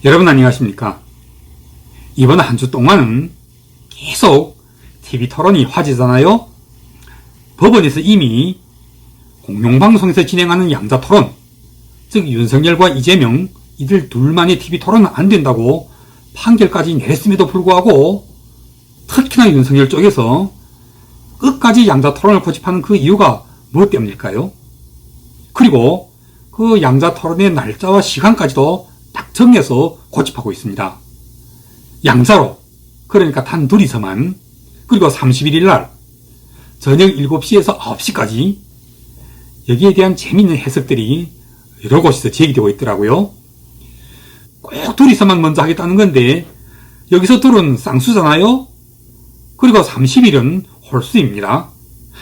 여러분 안녕하십니까? 이번 한 주 동안은 계속 TV 토론이 화제잖아요? 법원에서 이미 공영방송에서 진행하는 양자 토론, 즉 윤석열과 이재명 이들 둘만의 TV 토론은 안 된다고 판결까지 내렸음에도 불구하고 특히나 윤석열 쪽에서 끝까지 양자 토론을 고집하는 그 이유가 무엇 때문일까요? 그리고 그 양자 토론의 날짜와 시간까지도 딱 정해서 고집하고 있습니다. 양자로, 그러니까 단 둘이서만, 그리고 31일 날 저녁 7시에서 9시까지 여기에 대한 재미있는 해석들이 여러 곳에서 제기되고 있더라고요. 꼭 둘이서만 먼저 하겠다는 건데 여기서 둘은 쌍수잖아요. 그리고 30일은 홀수입니다.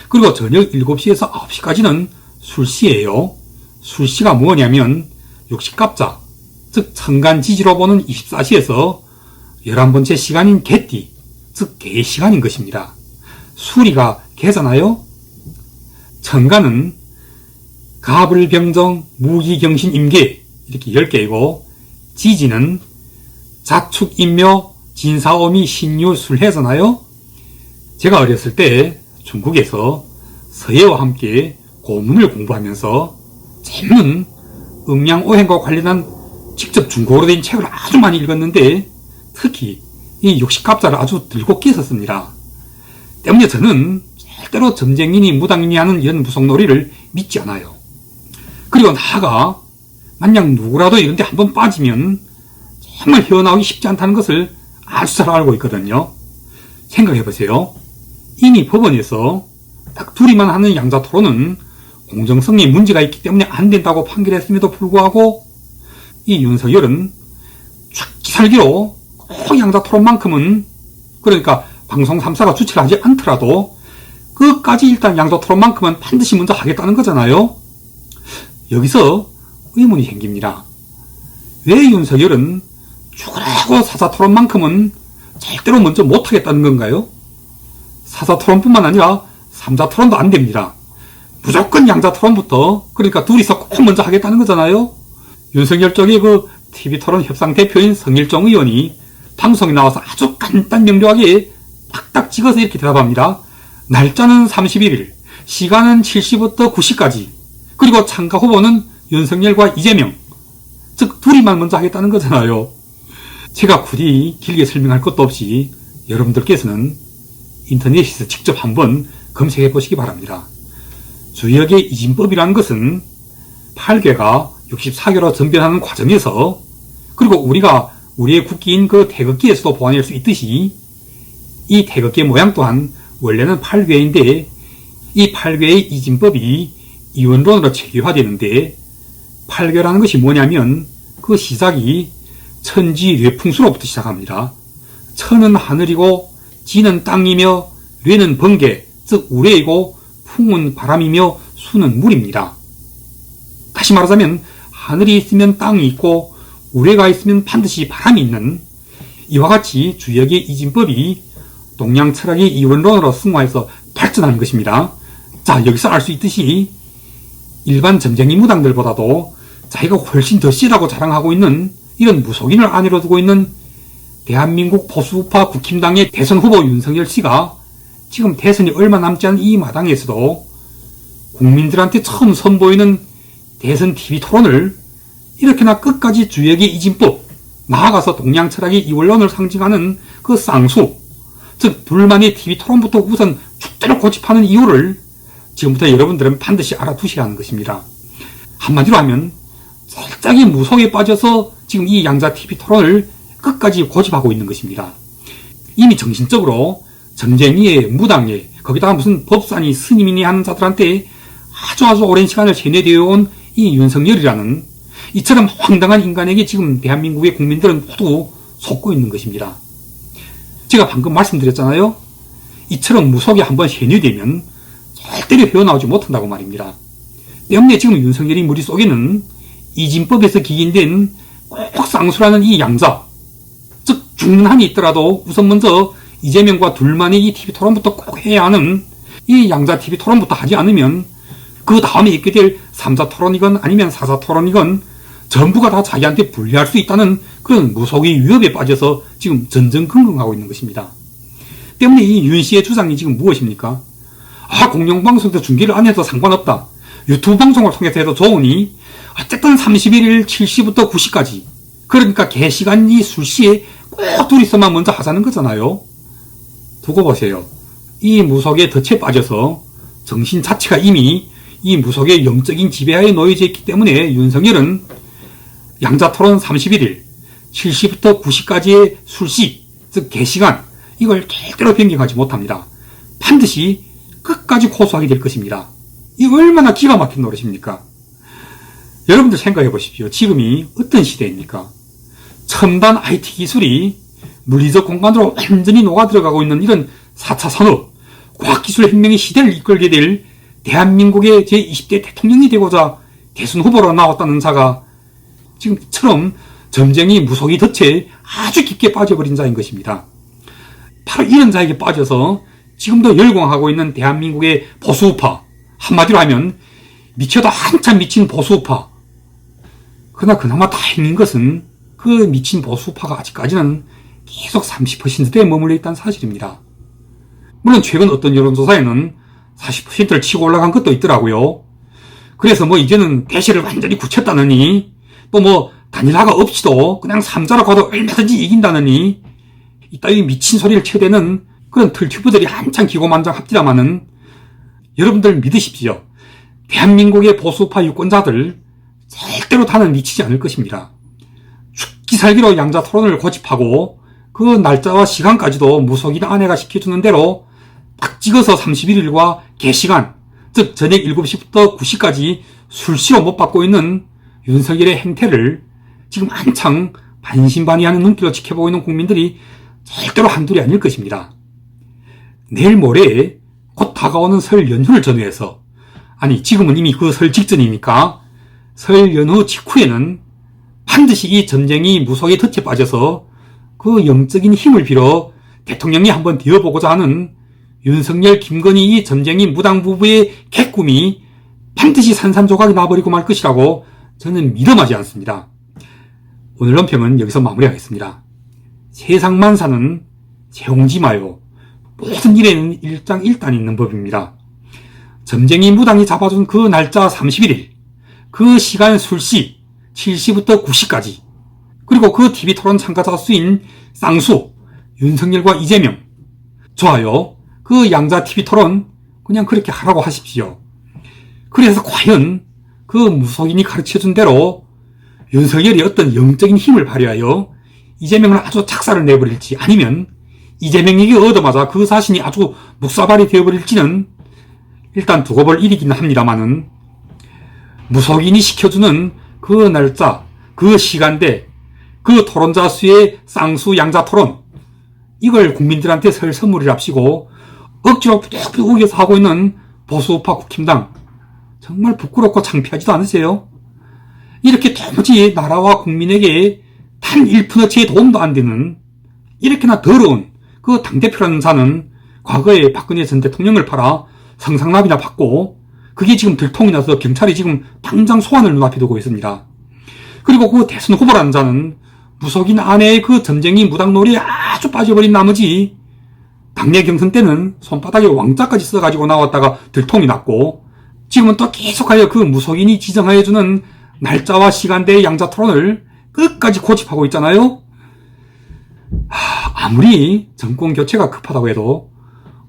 그리고 저녁 7시에서 9시까지는 술시예요. 술시가 뭐냐면 육식갑자, 즉 천간지지로 보는 24시에서 11번째 시간인 개띠, 즉 개의 시간인 것입니다. 수리가 개잖아요. 천간은 가불병정, 무기경신, 임계 이렇게 10개이고 지지는 자축, 인묘, 진사오미, 신유, 술해잖아요. 제가 어렸을 때 중국에서 서예와 함께 고문을 공부하면서 재밌는 음양오행과 관련한 직접 중국어로 된 책을 아주 많이 읽었는데 특히 이 육식갑자를 아주 들고 끼었었습니다. 때문에 저는 절대로 점쟁이니 무당이니 하는 이런 무속놀이를 믿지 않아요. 그리고 나아가 만약 누구라도 이런 데 한번 빠지면 정말 헤어나오기 쉽지 않다는 것을 아주 잘 알고 있거든요. 생각해보세요. 이미 법원에서 딱 둘이만 하는 양자 토론은 공정성에 문제가 있기 때문에 안 된다고 판결했음에도 불구하고 이 윤석열은 죽기 살기로 꼭 양자 토론만큼은, 그러니까 방송 3사가 주최를 하지 않더라도 끝까지 일단 양자 토론만큼은 반드시 먼저 하겠다는 거잖아요. 여기서 의문이 생깁니다. 왜 윤석열은 죽으라고 사자 토론만큼은 절대로 먼저 못하겠다는 건가요? 사자 토론뿐만 아니라 3자 토론도 안 됩니다. 무조건 양자 토론부터, 그러니까 둘이서 꼭 먼저 하겠다는 거잖아요. 윤석열 쪽의 그 TV 토론 협상 대표인 성일종 의원이 방송에 나와서 아주 간단 명료하게 딱딱 찍어서 이렇게 대답합니다. 날짜는 31일, 시간은 7시부터 9시까지, 그리고 참가 후보는 윤석열과 이재명, 즉 둘이만 먼저 하겠다는 거잖아요. 제가 굳이 길게 설명할 것도 없이 여러분들께서는 인터넷에서 직접 한번 검색해 보시기 바랍니다. 주역의 이진법이라는 것은 8괴가 64괴로 전변하는 과정에서, 그리고 우리가 우리의 국기인 그 태극기에서도 보아낼 수 있듯이 이 태극기의 모양 또한 원래는 8괴인데 이 8괴의 이진법이 이원론으로 체계화되는데 8괴라는 것이 뭐냐면 그 시작이 천지 뇌풍수로부터 시작합니다. 천은 하늘이고 지는 땅이며 뇌는 번개, 즉 우레이고 풍은 바람이며 수는 물입니다. 다시 말하자면 하늘이 있으면 땅이 있고 우레가 있으면 반드시 바람이 있는, 이와 같이 주역의 이진법이 동양 철학의 이원론으로 승화해서 발전하는 것입니다. 자, 여기서 알 수 있듯이 일반 점쟁이 무당들보다도 자기가 훨씬 더 씨라고 자랑하고 있는 이런 무속인을 안으로 두고 있는 대한민국 보수우파 국힘당의 대선 후보 윤석열 씨가 지금 대선이 얼마 남지 않은 이 마당에서도 국민들한테 처음 선보이는 대선 TV 토론을 이렇게나 끝까지 주역의 이진법, 나아가서 동양 철학의 이원론을 상징하는 그 쌍수, 즉 둘만의 TV 토론부터 우선 죽도록 고집하는 이유를 지금부터 여러분들은 반드시 알아두셔야 하는 것입니다. 한마디로 하면 살짝의 무속에 빠져서 지금 이 양자 TV 토론을 끝까지 고집하고 있는 것입니다. 이미 정신적으로 점쟁이에 무당에 거기다가 무슨 법사니 스님이니 하는 자들한테 아주 오랜 시간을 세뇌되어 온 이 윤석열이라는 이처럼 황당한 인간에게 지금 대한민국의 국민들은 모두 속고 있는 것입니다. 제가 방금 말씀드렸잖아요. 이처럼 무속에 한번 세뇌되면 절대로 헤어나오지 못한다고 말입니다. 때문에 지금 윤석열이 머릿속에는 이진법에서 기인된 꼭 쌍수라는 이 양자, 즉 죽는 한이 있더라도 우선 먼저 이재명과 둘만의 이 TV 토론부터 꼭 해야 하는 이 양자 TV 토론부터 하지 않으면 그 다음에 있게 될 3자 토론이건 아니면 4자 토론이건 전부가 다 자기한테 불리할 수 있다는 그런 무속의 위협에 빠져서 지금 전전긍긍하고 있는 것입니다. 때문에 이 윤 씨의 주장이 지금 무엇입니까? 공영방송에서 중계를 안 해도 상관없다. 유튜브 방송을 통해서 해도 좋으니 어쨌든 31일 7시부터 9시까지, 그러니까 개시간이 술시에 꼭 둘이서만 먼저 하자는 거잖아요. 두고 보세요. 이 무속의 덫에 빠져서 정신 자체가 이미 이 무속의 영적인 지배하에 놓여져 있기 때문에 윤석열은 양자토론 31일 7시부터 9시까지의 술시, 즉 개시간, 이걸 절대로 변경하지 못합니다. 반드시 끝까지 고수하게 될 것입니다. 이 얼마나 기가 막힌 노릇입니까? 여러분들 생각해 보십시오. 지금이 어떤 시대입니까? 첨단 IT 기술이 물리적 공간으로 완전히 녹아들어가고 있는 이런 4차 산업, 과학기술 혁명의 시대를 이끌게 될 대한민국의 제20대 대통령이 되고자 대선 후보로 나왔다는 자가 지금처럼 점쟁이 무속의 덫에 아주 깊게 빠져버린 자인 것입니다. 바로 이런 자에게 빠져서 지금도 열광하고 있는 대한민국의 보수우파, 한마디로 하면 미쳐도 한참 미친 보수우파. 그러나 그나마 다행인 것은 그 미친 보수우파가 아직까지는 계속 30%대에 머물러 있다는 사실입니다. 물론 최근 어떤 여론조사에는 40%를 치고 올라간 것도 있더라고요. 그래서 이제는 대세를 완전히 굳혔다느니, 또 단일화가 없이도 그냥 3자로 가도 얼마든지 이긴다느니, 이따위 미친 소리를 쳐대는 그런 틀튜브들이 한창 기고만장합니다마는 여러분들 믿으십시오. 대한민국의 보수파 유권자들 절대로 다는 미치지 않을 것입니다. 죽기 살기로 양자토론을 고집하고 그 날짜와 시간까지도 무속인 아내가 시켜주는 대로 딱 찍어서 31일과 개시간, 즉 저녁 7시부터 9시까지 술시로 못 받고 있는 윤석열의 행태를 지금 한창 반신반의하는 눈길로 지켜보고 있는 국민들이 절대로 한둘이 아닐 것입니다. 내일 모레 곧 다가오는 설 연휴를 전후해서, 지금은 이미 그 설 직전이니까 설 연휴 직후에는 반드시 이 점쟁이 무속의 덫에 빠져서 그 영적인 힘을 빌어 대통령이 한번 되어보고자 하는 윤석열, 김건희 이 점쟁이 무당 부부의 개꿈이 반드시 산산조각이 나버리고 말 것이라고 저는 믿음하지 않습니다. 오늘 논평은 여기서 마무리하겠습니다. 세상만사는 세옹지 마요. 모든 일에는 일장일단이 있는 법입니다. 점쟁이 무당이 잡아준 그 날짜 31일, 그 시간 술시 7시부터 9시까지, 그리고 그 TV토론 참가자 수인 쌍수, 윤석열과 이재명, 좋아요. 그 양자 TV토론 그냥 그렇게 하라고 하십시오. 그래서 과연 그 무속인이 가르쳐준 대로 윤석열이 어떤 영적인 힘을 발휘하여 이재명을 아주 착사를 내버릴지, 아니면 이재명에게 얻어맞아 그 자신이 아주 묵사발이 되어버릴지는 일단 두고 볼 일이긴 합니다만은, 무속인이 시켜주는 그 날짜, 그 시간대, 그 토론자 수의 쌍수 양자 토론, 이걸 국민들한테 설 선물이랍시고 억지로 뿌득뿌득 우겨서 하고 있는 보수우파 국힘당, 정말 부끄럽고 창피하지도 않으세요? 이렇게 도무지 나라와 국민에게 단 1푼어치의 도움도 안 되는 이렇게나 더러운 그 당대표라는 자는 과거에 박근혜 전 대통령을 팔아 성상납이나 받고, 그게 지금 들통이 나서 경찰이 지금 당장 소환을 눈앞에 두고 있습니다. 그리고 그 대선 후보라는 자는 무속인 아내의 그 점쟁이 무당놀이에 아주 빠져버린 나머지 당내 경선 때는 손바닥에 왕자까지 써가지고 나왔다가 들통이 났고, 지금은 또 계속하여 그 무속인이 지정하여주는 날짜와 시간대의 양자토론을 끝까지 고집하고 있잖아요. 아무리 정권 교체가 급하다고 해도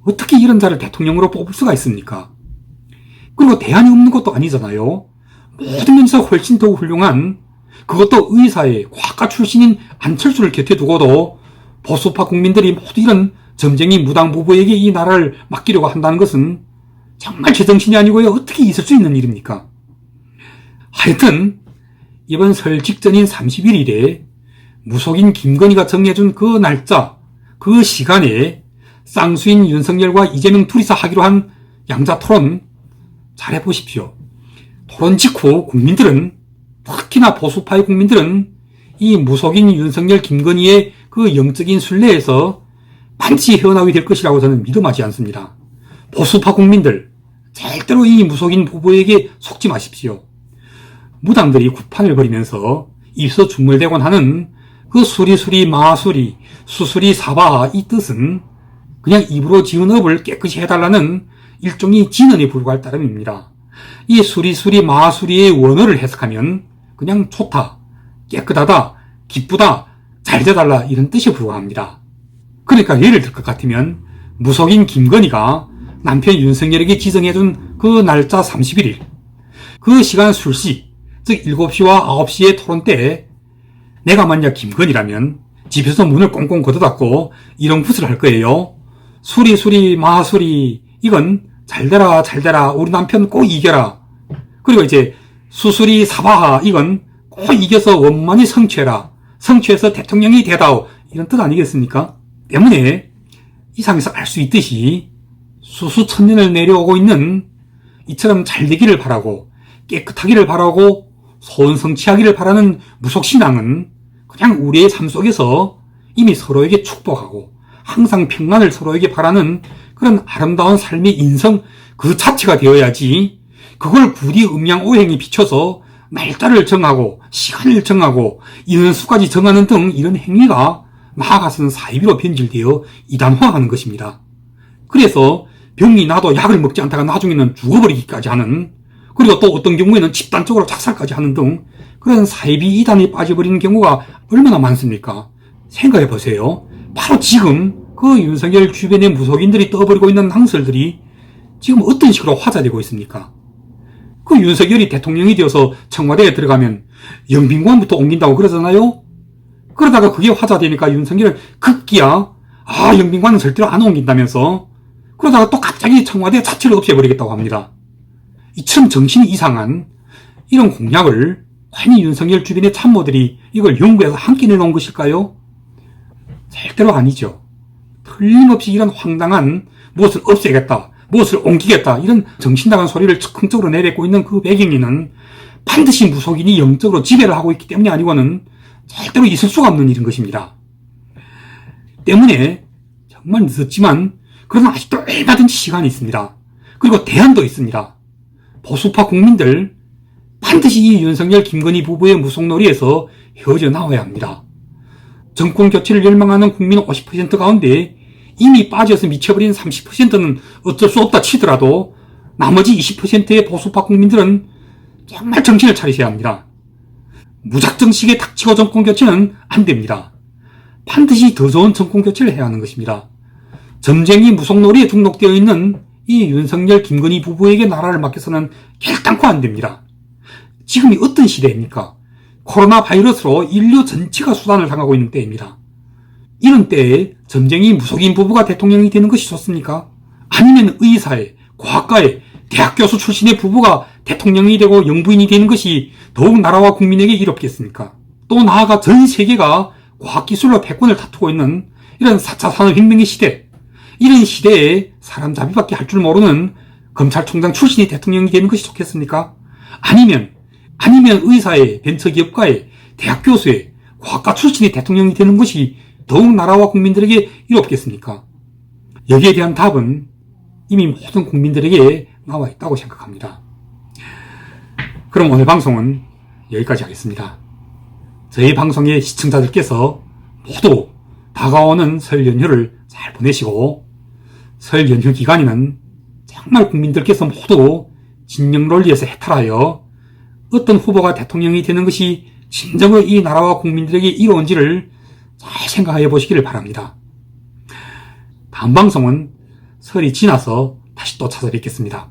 어떻게 이런 자를 대통령으로 뽑을 수가 있습니까? 그리고 대안이 없는 것도 아니잖아요. 모든 면에서 훨씬 더 훌륭한, 그것도 의사의 과학과 출신인 안철수를 곁에 두고도 보수파 국민들이 모두 이런 점쟁이 무당 부부에게 이 나라를 맡기려고 한다는 것은 정말 제정신이 아니고요, 어떻게 있을 수 있는 일입니까? 하여튼 이번 설 직전인 31일에 무속인 김건희가 정해준 그 날짜, 그 시간에 쌍수인 윤석열과 이재명 둘이서 하기로 한 양자토론 잘해보십시오. 토론 직후 국민들은, 특히나 보수파의 국민들은 이 무속인 윤석열, 김건희의 그 영적인 순례에서 반드시 헤어나오게 될 것이라고 저는 믿음하지 않습니다. 보수파 국민들, 절대로 이 무속인 부부에게 속지 마십시오. 무당들이 구판을 벌이면서 입서 중물대곤 하는 그 수리수리 마수리 수수리 사바하 이 뜻은 그냥 입으로 지은 업을 깨끗이 해달라는 일종의 진언에 불과할 따름입니다. 이 수리수리 마수리의 원어를 해석하면 그냥 좋다, 깨끗하다, 기쁘다, 잘 돼달라 이런 뜻에 불과합니다. 그러니까 예를 들 것 같으면 무속인 김건희가 남편 윤석열에게 지정해준 그 날짜 31일 그 시간 술시 즉 7시와 9시의 토론 때에 내가 만약 김건희라면 집에서 문을 꽁꽁 걷어닫고 이런 굿을 할 거예요. 수리수리 마수리 이건 잘되라 잘되라 우리 남편 꼭 이겨라. 그리고 이제 수수리 사바하 이건 꼭 이겨서 원만히 성취해라. 성취해서 대통령이 되다오 이런 뜻 아니겠습니까? 때문에 이상에서 알 수 있듯이 수수천년을 내려오고 있는 이처럼 잘 되기를 바라고 깨끗하기를 바라고 소원성취하기를 바라는 무속신앙은 그냥 우리의 삶 속에서 이미 서로에게 축복하고 항상 평안을 서로에게 바라는 그런 아름다운 삶의 인성 그 자체가 되어야지 그걸 굳이 음양오행에 비춰서 날짜를 정하고 시간을 정하고 인원수까지 정하는 등 이런 행위가 나아가서는 사이비로 변질되어 이단화하는 것입니다. 그래서 병이 나도 약을 먹지 않다가 나중에는 죽어버리기까지 하는 그리고 또 어떤 경우에는 집단적으로 자살까지 하는 등 그런 사이비 이단에 빠져버리는 경우가 얼마나 많습니까? 생각해 보세요. 바로 지금 그 윤석열 주변의 무속인들이 떠버리고 있는 낭설들이 지금 어떤 식으로 화제되고 있습니까? 그 윤석열이 대통령이 되어서 청와대에 들어가면 영빈관부터 옮긴다고 그러잖아요? 그러다가 그게 화제되니까 윤석열은 급기야 영빈관은 절대로 안 옮긴다면서 그러다가 또 갑자기 청와대 자체를 없애버리겠다고 합니다. 이처럼 정신이 이상한 이런 공약을 과연 윤석열 주변의 참모들이 이걸 연구해서 함께 내놓은 것일까요? 절대로 아니죠. 틀림없이 이런 황당한 무엇을 없애겠다, 무엇을 옮기겠다 이런 정신나간 소리를 즉흥적으로 내뱉고 있는 그 배경에는 반드시 무속인이 영적으로 지배를 하고 있기 때문이 아니고는 절대로 있을 수가 없는 일인 것입니다. 때문에 정말 늦었지만 그러나 아직도 얼마든지 시간이 있습니다. 그리고 대안도 있습니다. 보수파 국민들 반드시 이 윤석열 김건희 부부의 무속놀이에서 헤어져 나와야 합니다. 정권 교체를 열망하는 국민 50% 가운데 이미 빠져서 미쳐버린 30%는 어쩔 수 없다 치더라도 나머지 20%의 보수파 국민들은 정말 정신을 차리셔야 합니다. 무작정식의 닥치고 정권 교체는 안 됩니다. 반드시 더 좋은 정권 교체를 해야 하는 것입니다. 점쟁이 무속놀이에 중독되어 있는 이 윤석열 김건희 부부에게 나라를 맡겨서는 결단코 안 됩니다. 지금이 어떤 시대입니까? 코로나 바이러스로 인류 전체가 수단을 당하고 있는 때입니다. 이런 때에 점쟁이 무속인 부부가 대통령이 되는 것이 좋습니까? 아니면 의사에, 과학가에, 대학 교수 출신의 부부가 대통령이 되고 영부인이 되는 것이 더욱 나라와 국민에게 이롭겠습니까? 또 나아가 전 세계가 과학기술로 패권을 다투고 있는 이런 4차 산업혁명의 시대, 이런 시대에 사람잡이밖에 할 줄 모르는 검찰총장 출신이 대통령이 되는 것이 좋겠습니까? 아니면 의사에, 벤처기업가에, 대학 교수에, 과학가 출신이 대통령이 되는 것이 더욱 나라와 국민들에게 이롭겠습니까? 여기에 대한 답은 이미 모든 국민들에게 나와 있다고 생각합니다. 그럼 오늘 방송은 여기까지 하겠습니다. 저희 방송의 시청자들께서 모두 다가오는 설 연휴를 잘 보내시고 설 연휴 기간에는 정말 국민들께서 모두 진영 논리에서 해탈하여 어떤 후보가 대통령이 되는 것이 진정의 이 나라와 국민들에게 이로운지를 잘 생각해 보시기를 바랍니다. 다음 방송은 설이 지나서 다시 또 찾아뵙겠습니다.